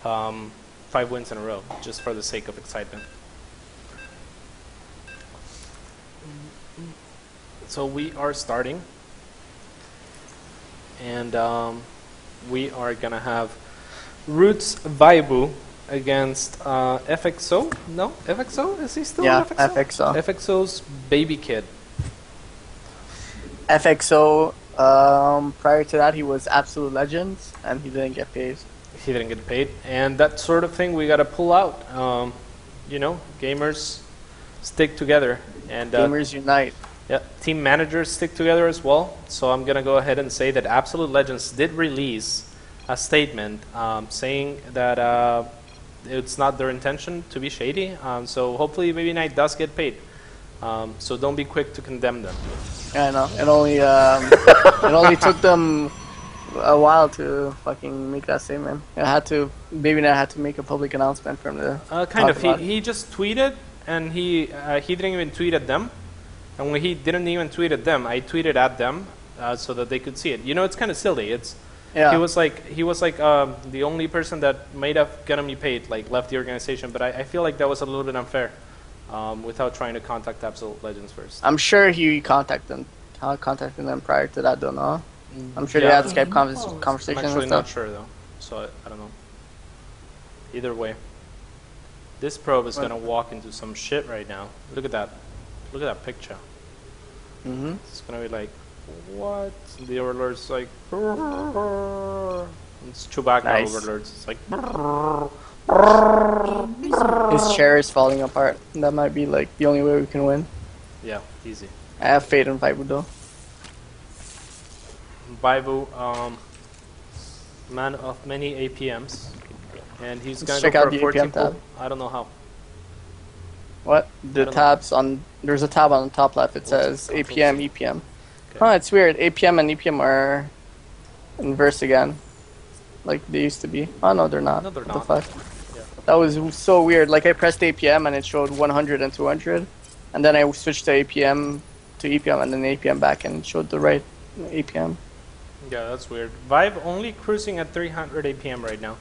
5 wins in a row, just for the sake of excitement. So we are starting, and we are gonna have ROOT.ViBE against FXO. No, FXO, is he still yeah, FXO? FXO. FXO's baby kid. FXO. Prior to that, he was Absolute Legends, and he didn't get paid. He didn't get paid, and that sort of thing we gotta pull out. You know, gamers stick together, and Gamers unite. yeah, team managers stick together as well. So I'm gonna go ahead and say that Absolute Legends did release a statement saying that it's not their intention to be shady. So hopefully BabyKnight does get paid. So don't be quick to condemn them. Yeah, I know. It only took them a while to fucking make that statement. BabyKnight had to make a public announcement from the. Kind of. He just tweeted, and he didn't even tweet at them. And when he didn't even tweet at them, I tweeted at them so that they could see it. You know, it's kind of silly. He was like the only person that might have gotten me paid, like left the organization. But I feel like that was a little bit unfair, without trying to contact Absolute Legends first. I'm sure he contacted them prior to that, though. No, I'm sure they had Skype conversations. I'm actually and not stuff. sure though, so I don't know. Either way, this probe is gonna walk into some shit right now. Look at that. Look at that picture. It's gonna be like, what? The overlord's like, it's Chewbacca Nice. overlords. It's like, His chair is falling apart. That might be like the only way we can win. yeah, easy. I have faith in ViBE though. ViBE, man of many APMs, and he's gonna check go out for the a 14 APM tab. pull. I don't know how. What? The tabs on. There's a tab on the top left. It says APM, EPM. Okay. Huh, it's weird. APM and EPM are inverse again. Like they used to be. Oh no, they're not. No, they're What not. the fuck? Yeah. That was so weird. Like I pressed APM and it showed 100 and 200. And then I switched to APM to EPM and then APM back and it showed the right APM. Yeah, that's weird. ViBE only cruising at 300 APM right now.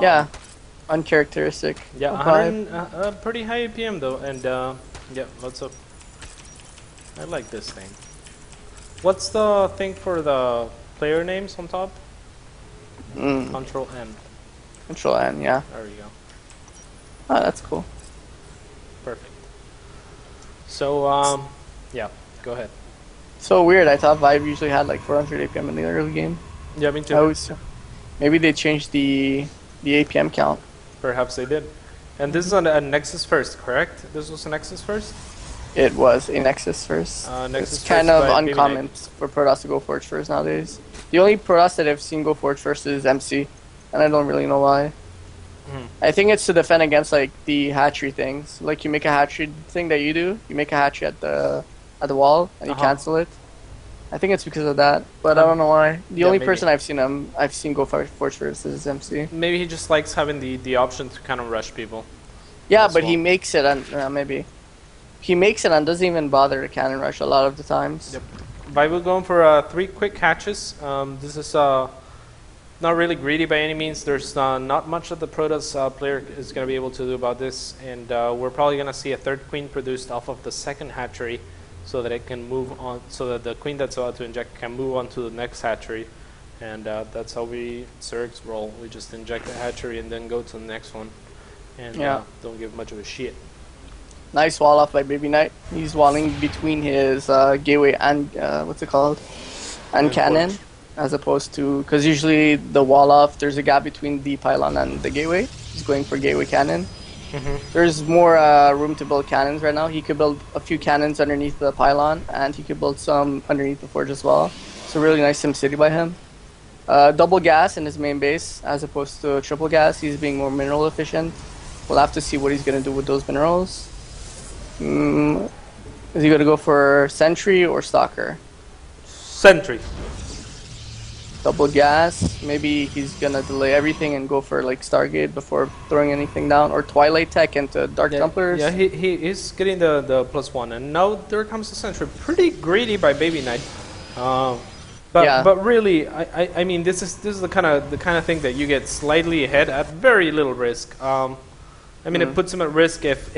Yeah. Uncharacteristic. Yeah, of 100, pretty high APM though, and yeah, lots of. I like this thing. What's the thing for the player names on top? Control N. Control N, yeah. There we go. Oh, that's cool. Perfect. So yeah, go ahead. So weird. I thought ViBE usually had like 400 APM in the early game. Yeah, me too. Maybe they changed the APM count. Perhaps they did. And this is on a Nexus first, correct? This was a Nexus first? It was a Nexus first. Nexus It's kind first of by uncommon for Protoss to go Forge first nowadays. The only Protoss that I've seen go Forge first is MC, and I don't really know why. I think it's to defend against like the hatchery things. Like you make a hatchery thing that you do, you make a hatchery at the wall and you cancel it. I think it's because of that, but I don't know why. The only person I've seen go Forge first is MC. Maybe he just likes having the option to kind of rush people. Yeah, but he makes it and maybe he makes it and doesn't even bother to cannon rush a lot of the times. Yep. ViBE going for 3 quick hatches. This is not really greedy by any means. There's not much that the Protoss player is going to be able to do about this, and we're probably going to see a 3rd queen produced off of the 2nd hatchery, so that it can move on, so that the queen that's about to inject can move on to the next hatchery, and that's how we Zergs roll. We just inject the hatchery and then go to the next one, and don't give much of a shit. Nice wall off by BabyKnight. He's walling between his gateway and what's it called, and cannon, as opposed to because usually the wall off there's a gap between the pylon and the gateway. He's going for gateway cannon. There's more room to build cannons right now. He could build a few cannons underneath the pylon, and he could build some underneath the forge as well. So really nice SimCity by him. Double gas in his main base as opposed to triple gas. He's being more mineral efficient. We'll have to see what he's going to do with those minerals. Is he going to go for Sentry or Stalker? Sentry. Double gas. Maybe he's going to delay everything and go for like Stargate before throwing anything down. Or Twilight Tech into Dark Templars. Yeah, he is getting the +1. And now there comes the Sentry. Pretty greedy by BabyKnight. But really, I mean, this is the kind of thing that you get slightly ahead at very little risk. I mean, it puts him at risk if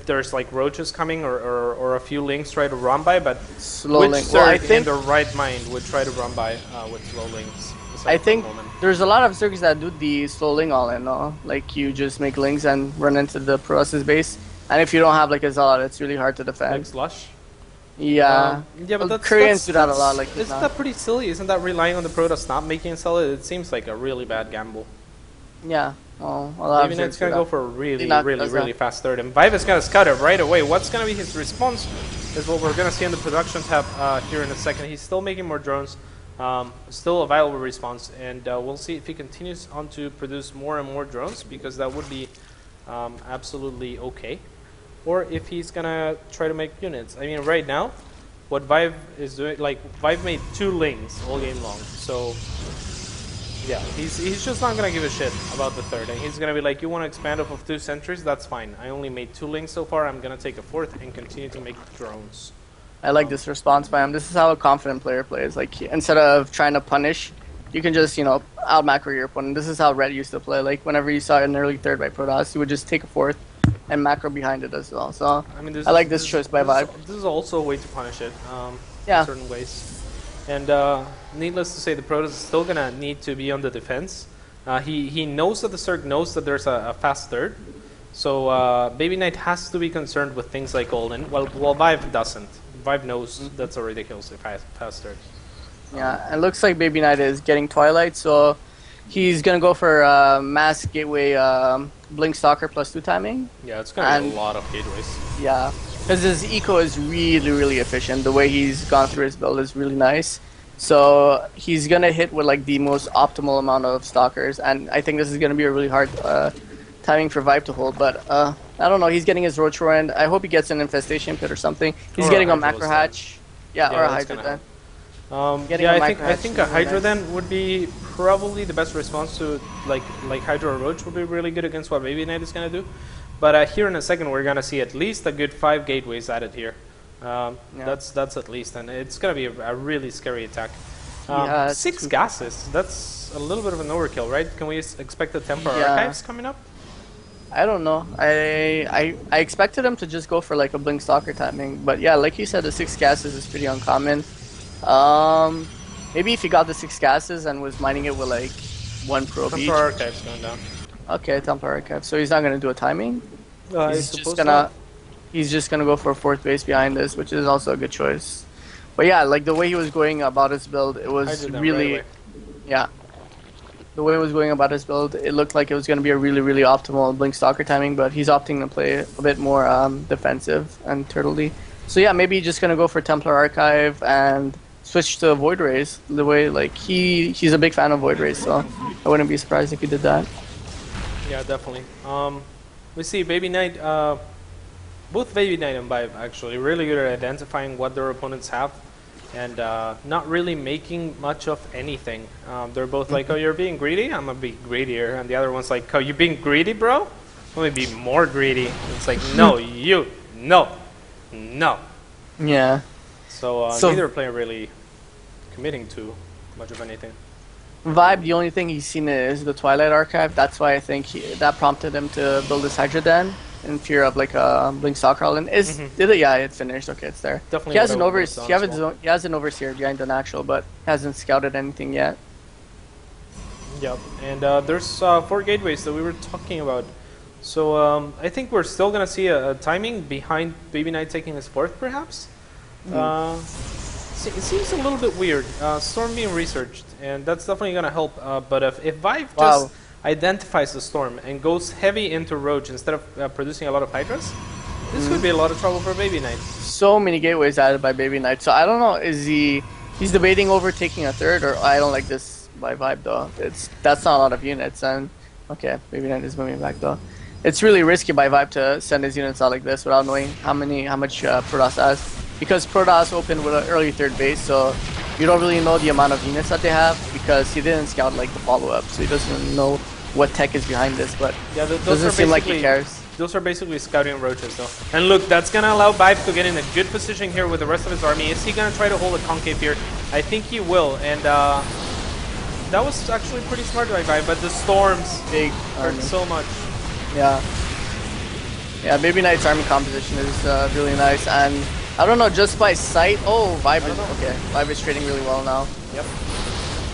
there's like roaches coming or a few links try to run by, but slow which link. Zerg I think in their right mind would try to run by with slow links? I think there's a lot of Zergs that do the slow link all in, no? Like you just make links and run into the Protoss base, and if you don't have like a Zealot, it's really hard to defend. Like Slush. Yeah, yeah, but Koreans do that a lot. Like, isn't that pretty silly? Isn't that relying on the Protoss not making a Zealot? It seems like a really bad gamble. Yeah. Well, a lot BabyKnight's gonna go for a really fast third, and BiBE is gonna scout it right away. What's gonna be his response is what we're gonna see in the production tab here in a second. He's still making more drones, still a viable response, and we'll see if he continues on to produce more and more drones, because that would be absolutely okay. Or if he's gonna try to make units. I mean, right now, what BiBE is doing, like BiBE made 2 links all game long, so. Yeah, he's just not gonna give a shit about the third, and he's gonna be like, you want to expand off of 2 sentries? That's fine. I only made 2 links so far. I'm gonna take a 4th and continue to make drones. I like this response by him. This is how a confident player plays. Like instead of trying to punish, you can just out macro your opponent. This is how Red used to play. Like whenever you saw an early third by Protoss, he would just take a 4th and macro behind it as well. So I mean, I like this choice by BiBE. This is also a way to punish it. Yeah. In certain ways. And needless to say, the Protoss is still gonna need to be on the defense. He knows that the Zerg knows that there's a fast third, so BabyKnight has to be concerned with things like Golden. Well, BiBE doesn't. BiBE knows that's a ridiculously fast third. Yeah, it looks like BabyKnight is getting Twilight, so he's gonna go for Mass Gateway Blink Stalker +2 timing. Yeah, it's gonna be a lot of gateways. Yeah. Because his eco is really efficient. The way he's gone through his build is really nice. So he's gonna hit with like the most optimal amount of stalkers, and I think this is gonna be a really hard timing for BiBE to hold. But I don't know. He's getting his Roach Roar, I hope he gets an Infestation Pit or something. He's getting a Macro Hatch. Yeah, or a Hydra then. Yeah, I think a Hydra then would be probably the best response to like Hydra or Roach would be really good against what BabyKnight is gonna do. But here in a second, we're gonna see at least a good 5 gateways added here. That's at least, and it's gonna be a really scary attack. 6 gases. That's a little bit of an overkill, right? Can we expect the Temper Archives coming up? I don't know. I expected him to just go for like a Blink Stalker timing, but yeah, like you said, the 6 gases is pretty uncommon. Maybe if he got the 6 gases and was mining it with like 1 probe each. Temper Archives going down. Okay, Temper Archive. So he's not gonna do a timing. He's just gonna go for a 4th base behind this, which is also a good choice. But yeah, like the way he was going about his build, it was really, the way he was going about his build, it looked like it was gonna be a really optimal Blink Stalker timing. But he's opting to play a bit more defensive and turtley. So yeah, maybe just gonna go for Templar Archive and switch to Void Rays. The way like he's a big fan of Void Rays, so I wouldn't be surprised if he did that. Yeah, definitely. We see BabyKnight, both BabyKnight and BiBE actually really good at identifying what their opponents have, and not really making much of anything. They're both like, oh, you're being greedy? I'm gonna be greedier. And the other one's like, oh, you being greedy, bro? Let me be more greedy. It's like, no, no. Yeah. So neither player really committing to much of anything. BiBE, the only thing he's seen is the Twilight Archive. That's why I think that prompted him to build this Hydra Den in fear of like a Blink Stalker all in. Did it? Yeah, it finished. Okay, it's there. Definitely. He has an Overseer behind the natural, but hasn't scouted anything yet. Yep, and there's 4 gateways that we were talking about. So I think we're still gonna see a timing behind BabyKnight taking his 4th, perhaps. It seems a little bit weird. Storm being researched, and that's definitely gonna help. But if BiBE just identifies the Storm and goes heavy into Roach instead of producing a lot of Hydras, this could be a lot of trouble for BabyKnight. So many gateways added by BabyKnight. So I don't know. He's debating over taking a 3rd, or I don't like this by BiBE though. That's not a lot of units, and okay, BabyKnight is moving back though. It's really risky by BiBE to send his units out like this without knowing how much Protoss has. Because Protoss opened with an early 3rd base, so you don't really know the amount of units that they have, because he didn't scout like the follow-up, so he doesn't know what tech is behind this, but yeah, doesn't seem like he cares. Those are basically scouting roaches though. And look, that's gonna allow BiBE to get in a good position here with the rest of his army. Is he gonna try to hold a concave here? I think he will, and that was actually pretty smart by BabyKnight, but the storms Big hurt so much. Yeah. Yeah, BabyKnight's army composition is really nice, and I don't know, just by sight. Oh, BiBE is okay. BiBE is trading really well now. Yep.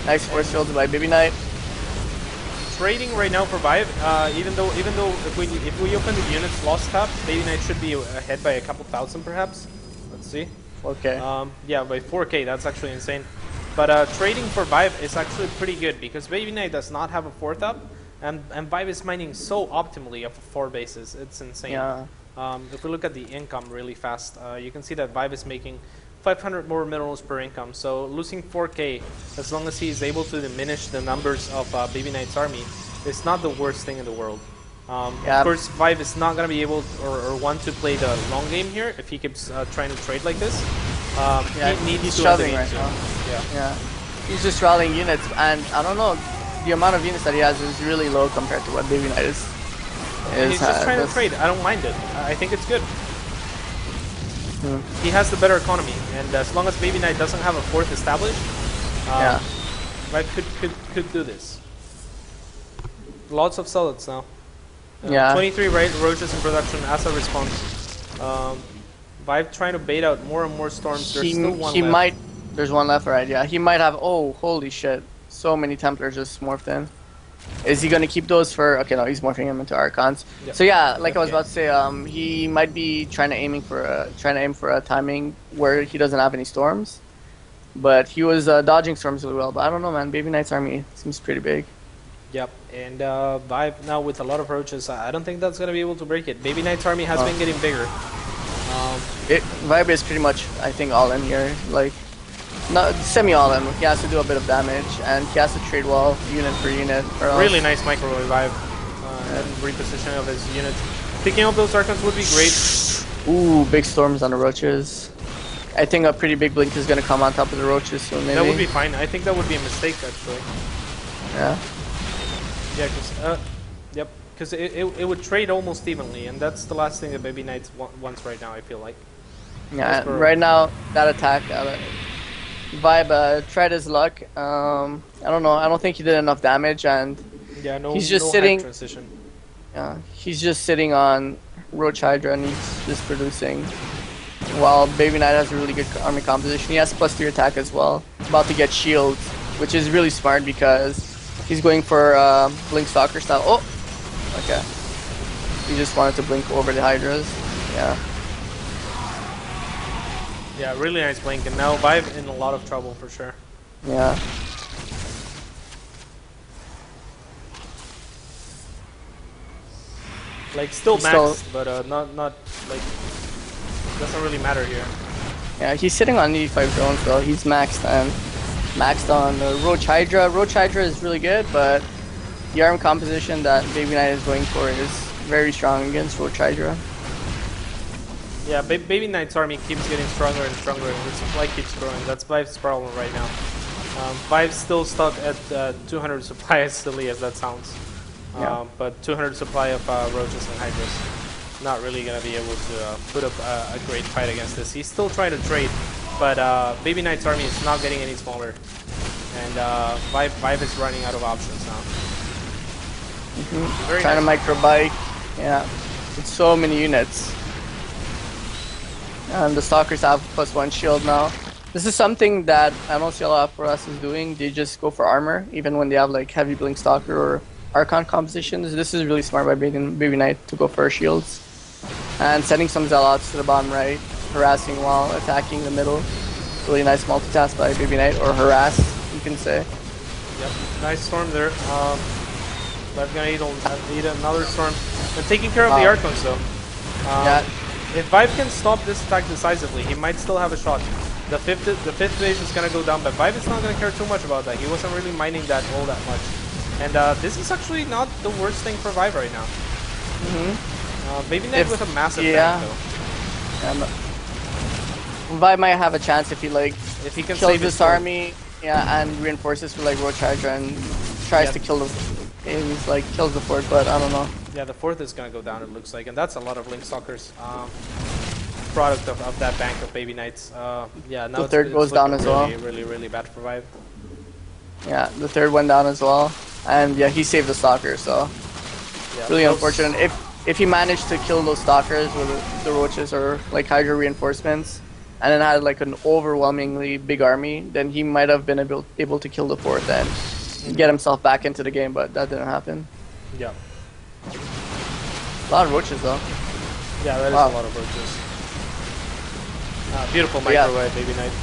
Nice force field by BabyKnight. Trading right now for BiBE, even though if we open the units lost tab, BabyKnight should be ahead by a couple thousand perhaps. Let's see. 4K. Yeah, by 4K, that's actually insane. But trading for BiBE is actually pretty good because BabyKnight does not have a 4th up, and BiBE is mining so optimally of 4 bases. It's insane. Yeah. If we look at the income really fast, you can see that BiBE is making 500 more minerals per income. So losing 4K, as long as he is able to diminish the numbers of BabyKnight's army, it's not the worst thing in the world. Of course, BiBE is not going to be able to, or want to play the long game here if he keeps trying to trade like this. Yeah, he needs he's to shoving right now. Yeah. He's just rallying units, and I don't know, the amount of units that he has is really low compared to what BabyKnight is. He's just trying to trade. I don't mind it. I think it's good. He has the better economy, and as long as BabyKnight doesn't have a 4th established, BiBE could do this. Lots of zealots now. 23 roaches in production as a response. BiBE trying to bait out more and more storms. There's still one left. There's one left, right? Yeah, he might have. Oh, holy shit! So many Templars just morphed in. Is he gonna keep those for? Okay, no, he's morphing them into Archons. Yep. So yeah, like I was about to say, he might be trying to aim for a timing where he doesn't have any storms, but he was dodging storms really well. But I don't know, man. BabyKnight's army seems pretty big. Yep, and BiBE now with a lot of roaches, I don't think that's gonna be able to break it. BabyKnight's army has been getting bigger. BiBE is pretty much, I think, all in here. Like, not semi all in. He has to do a bit of damage, and he has to trade well, unit for unit. Really nice micro revive and repositioning of his units. Picking up those Archons would be great. Ooh, big storms on the roaches. I think a pretty big blink is gonna come on top of the roaches soon. Maybe that would be fine. I think that would be a mistake actually. Yeah. Yeah, because it would trade almost evenly, and that's the last thing that BabyKnight wants right now. I feel like. Yeah, right now that attack, BiBE tried his luck. I don't know. I don't think he did enough damage, and he's just sitting. Yeah, he's just sitting on Roach Hydra, and he's just producing. While BabyKnight has a really good army composition, he has +3 attack as well. About to get shields, which is really smart because he's going for Blink Stalker style. Oh, okay. He just wanted to blink over the Hydras. Yeah. Yeah, really nice blink, and now BiBE in a lot of trouble for sure. Yeah. Like still maxed, but not like doesn't really matter here. Yeah, he's sitting on 85 drones though. He's maxed on Roach Hydra. Roach Hydra is really good, but the arm composition that BabyKnight is going for is very strong against Roach Hydra. Yeah, BabyKnight's army keeps getting stronger and stronger, and the supply keeps growing. That's BiBE's problem right now. BiBE's still stuck at 200 supply, as silly as that sounds. But 200 supply of roaches and hydras. Not really going to be able to put up a great fight against this. He's still trying to trade, but BabyKnight's army is not getting any smaller. And BiBE is running out of options now. Trying to micro bike. Yeah, it's so many units. And the Stalkers have +1 shield now. This is something that I don't see a lot for us is doing. They just go for armor, even when they have like heavy Blink Stalker or Archon compositions. This is really smart by BabyKnight to go for shields. And sending some Zealots to the bottom right, harassing while attacking the middle. Really nice multitask by BabyKnight, or harass, you can say. Yep, nice storm there. BiBE gonna eat another storm. They're taking care of the Archons though. Yeah. If BiBE can stop this attack decisively, he might still have a shot. The fifth base is gonna go down, but BiBE is not gonna care too much about that. He wasn't really mining that all that much. And this is actually not the worst thing for BiBE right now. BabyKnight with a massive tank though. BiBE might have a chance if he can kills save this army, and reinforces with like Roach Hydra and tries to kill the kills the fort, but I don't know. Yeah, the 4th is gonna go down, it looks like, and that's a lot of Blink Stalkers. product of that bank of BabyKnights. Yeah, now The third goes down as well. Really bad for Vibe. Yeah, the third went down as well. And yeah, he saved the stalker, so Yeah, really close. unfortunate. If he managed to kill those stalkers with the roaches or like Hydra reinforcements, and then had like an overwhelmingly big army, then he might have been able to kill the fourth and get himself back into the game, but that didn't happen. Yeah. A lot of roaches though. Yeah, that is Wow. a lot of roaches. Beautiful But yeah. microwave, BabyKnight.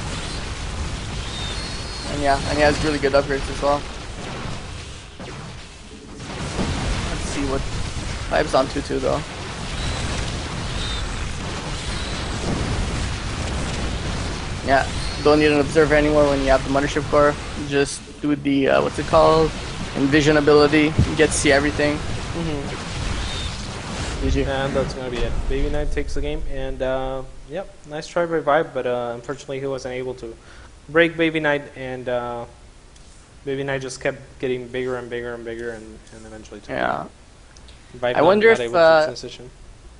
And yeah, and he has really good upgrades as well. Let's see what Vibe's on 2-2 though. Yeah, don't need an observer anymore when you have the Mothership Core. Just do the what's it called? Envision ability. You get to see everything. GG. And that's gonna be it. BabyKnight takes the game, and yep, nice try by Vibe, but unfortunately he wasn't able to break BabyKnight, and BabyKnight just kept getting bigger and bigger and bigger, and eventually took Yeah. it. Vibe I wonder not if, able to transition.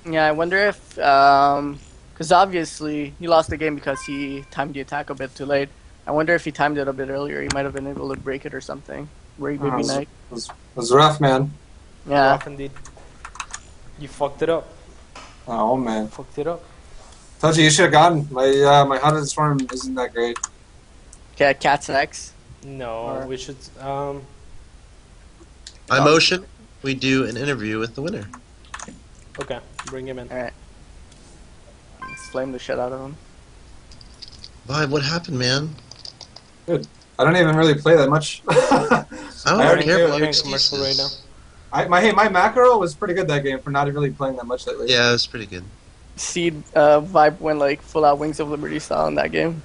Yeah, I wonder if, because obviously he lost the game because he timed the attack a bit too late. I wonder if he timed it a bit earlier, he might have been able to break it or something. Break BabyKnight. It was rough, man. Yeah. Rough indeed. You fucked it up. Oh man. Fucked it up. Told you should have gotten. My Hunted Swarm isn't that great. Okay, Cat's next. No, Or- we should. By motion, we do an interview with the winner. Okay, bring him in. Alright. Let's flame the shit out of him. Vibe, what happened, man? I don't even really play that much. I don't already care knew about it. your We're in commercial right now. excuses. My macro was pretty good that game for not really playing that much lately. Yeah, it was pretty good. Seed Vibe went like full out Wings of Liberty style in that game.